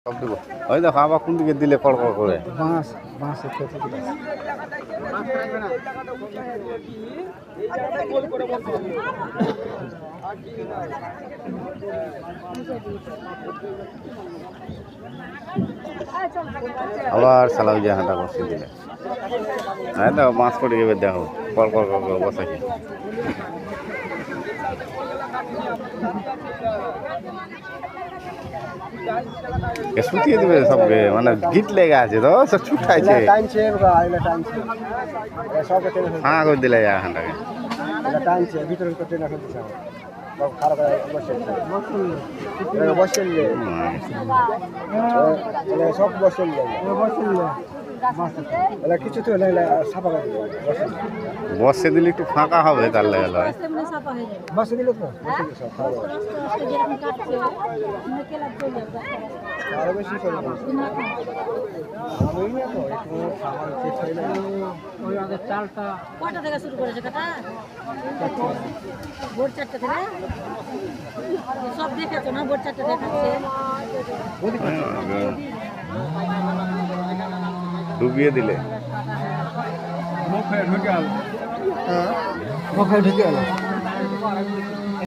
সব দিব ওই দেখো আবার কোন দিকে দিলে কড়কড় করে আবার সালাউ যে হাঁটা বসে দিলে হ্যাঁ দেখো মাছ পড়ে যাবে দেখো কড়কড় করে বসাইছে শুটিয়ে দিবে সবকে মানে গিট লেগে আছে তো সব ছুটাইছে হ্যাঁ করে দিলে এখানটাকে সব বসেন কিছু তো বসে দিলে একটু ফাঁকা হবে তার লেগে লয় বসে দিলে তো আরো বেশি করে চালটা কটা থেকে শুরু করেছে কাটা ভোর 4টা থেকে সব দেখেছো না ভোর 4টা দেখাচ্ছে ডুবিয়ে দিলে মুখে ঢুকে গেল